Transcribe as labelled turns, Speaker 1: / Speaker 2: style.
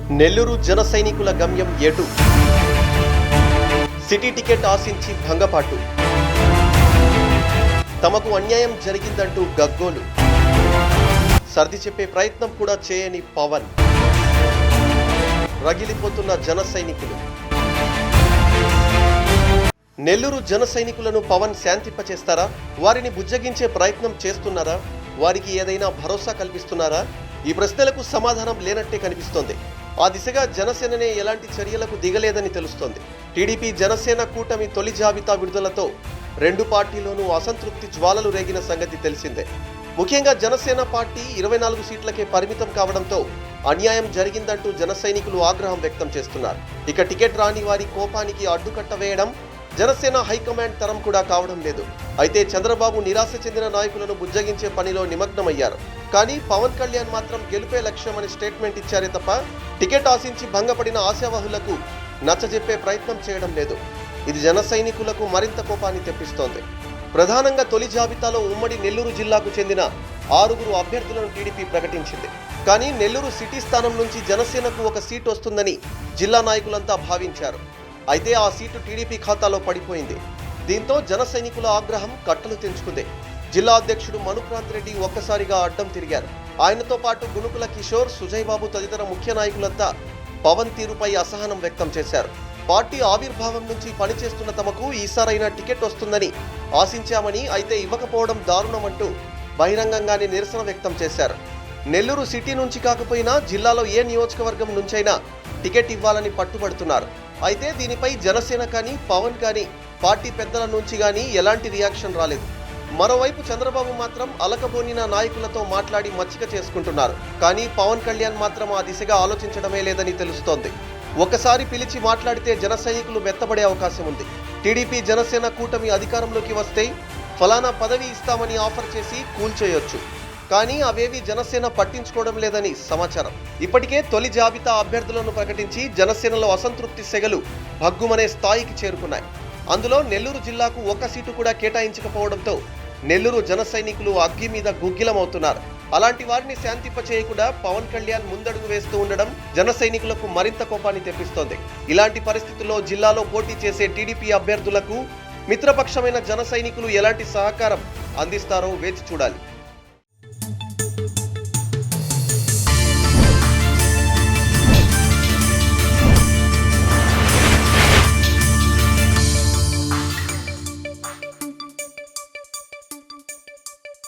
Speaker 1: నెల్లూరు జన సైనికుల గమ్యం ఎటు? సిటీ టికెట్ ఆశించి భంగపాటు. తమకు అన్యాయం జరిగిందంటూ గగ్గోలు. సర్ది చెప్పే ప్రయత్నం కూడా చేయని పవన్. రగిలిపోతున్న జన సైనికులు. నెల్లూరు జన సైనికులను పవన్ శాంతింపచేస్తారా? వారిని బుజ్జగించే ప్రయత్నం చేస్తున్నారా? వారికి ఏదైనా భరోసా కల్పిస్తున్నారా? ఈ ప్రశ్నలకు సమాధానం లేనట్టే కనిపిస్తోంది. ఆ దిశగా జనసేననే ఎలాంటి చర్యలకు దిగలేదని తెలుస్తోంది. టీడీపీ జనసేన కూటమి తొలి జాబితా విడుదలతో రెండు పార్టీలోనూ అసంతృప్తి జ్వాలలు రేగిన సంగతి తెలిసిందే. ముఖ్యంగా జనసేన పార్టీ 24 సీట్లకే పరిమితం కావడంతో అన్యాయం జరిగిందంటూ జన సైనికులు ఆగ్రహం వ్యక్తం చేస్తున్నారు. ఇక టికెట్ రాని వారి కోపానికి అడ్డుకట్ట వేయడం జనసేన హైకమాండ్ తరం కూడా కావడం లేదు. అయితే చంద్రబాబు నిరాశ చెందిన నాయకులను బుజ్జగించే పనిలో నిమగ్నమయ్యారు. కానీ పవన్ కళ్యాణ్ మాత్రం గెలుపే లక్ష్యమని స్టేట్మెంట్ ఇచ్చారే తప్ప టికెట్ ఆశించి భంగపడిన ఆశావహులకు నచ్చజెప్పే ప్రయత్నం చేయడం లేదు. ఇది జన సైనికులకు మరింత కోపాన్ని తెప్పిస్తోంది. ప్రధానంగా తొలి జాబితాలో ఉమ్మడి నెల్లూరు జిల్లాకు చెందిన 6 అభ్యర్థులను టీడీపీ ప్రకటించింది. కానీ నెల్లూరు సిటీ స్థానం నుంచి జనసేనకు ఒక సీటు వస్తుందని జిల్లా నాయకులంతా భావించారు. అయితే ఆ సీటు టీడీపీ ఖాతాలో పడిపోయింది. దీంతో జన సైనికుల ఆగ్రహం కట్టలు తెంచుకుంది. జిల్లా అధ్యక్షుడు మనుక్రాంత్ రెడ్డి ఒక్కసారిగా అడ్డం తిరిగారు. ఆయనతో పాటు గునుకుల కిషోర్, సుజయ్ బాబు తదితర ముఖ్య నాయకులంతా పవన్ తీరుపై అసహనం వ్యక్తం చేశారు. పార్టీ ఆవిర్భావం నుంచి పనిచేస్తున్న తమకు ఈసారైనా టికెట్ వస్తుందని ఆశించామని, అయితే ఇవ్వకపోవడం దారుణమంటూ బహిరంగంగానే నిరసన వ్యక్తం చేశారు. నెల్లూరు సిటీ నుంచి కాకపోయినా జిల్లాలో ఏ నియోజకవర్గం నుంచైనా టికెట్ ఇవ్వాలని పట్టుబడుతున్నారు. అయితే దీనిపై జనసేన కానీ పవన్ కానీ పార్టీ పెద్దల నుంచి కానీ ఎలాంటి రియాక్షన్ రాలేదు. మరోవైపు చంద్రబాబు మాత్రం అలకబోనిన నాయకులతో మాట్లాడి మచ్చిక చేసుకుంటున్నారు. కానీ పవన్ కళ్యాణ్ మాత్రం ఆ దిశగా ఆలోచించడమే లేదని తెలుస్తోంది. ఒకసారి పిలిచి మాట్లాడితే జన సైనికులు మెత్తబడే అవకాశం ఉంది. టీడీపీ జనసేన కూటమి అధికారంలోకి వస్తే ఫలానా పదవి ఇస్తామని ఆఫర్ చేసి కూల్చేయొచ్చు. కానీ అవేవి జనసేన పట్టించుకోవడం లేదని సమాచారం. ఇప్పటికే తొలి జాబితా అభ్యర్థులను ప్రకటించి జనసేనలో అసంతృప్తి సెగలు భగ్గుమనే స్థాయికి చేరుకున్నాయి. అందులో నెల్లూరు జిల్లాకు ఒక సీటు కూడా కేటాయించకపోవడంతో నెల్లూరు జన సైనికులు అగ్గి మీద గుగ్గిలమవుతున్నారు. అలాంటి వారిని శాంతింపచేయకుండా పవన్ కళ్యాణ్ ముందడుగు వేస్తూ ఉండడం జన సైనికులకు మరింత కోపాన్ని తెప్పిస్తోంది. ఇలాంటి పరిస్థితుల్లో జిల్లాలో పోటీ చేసే టీడీపీ అభ్యర్థులకు మిత్రపక్షమైన జన సైనికులు ఎలాంటి సహకారం అందిస్తారో వేచి చూడాలి.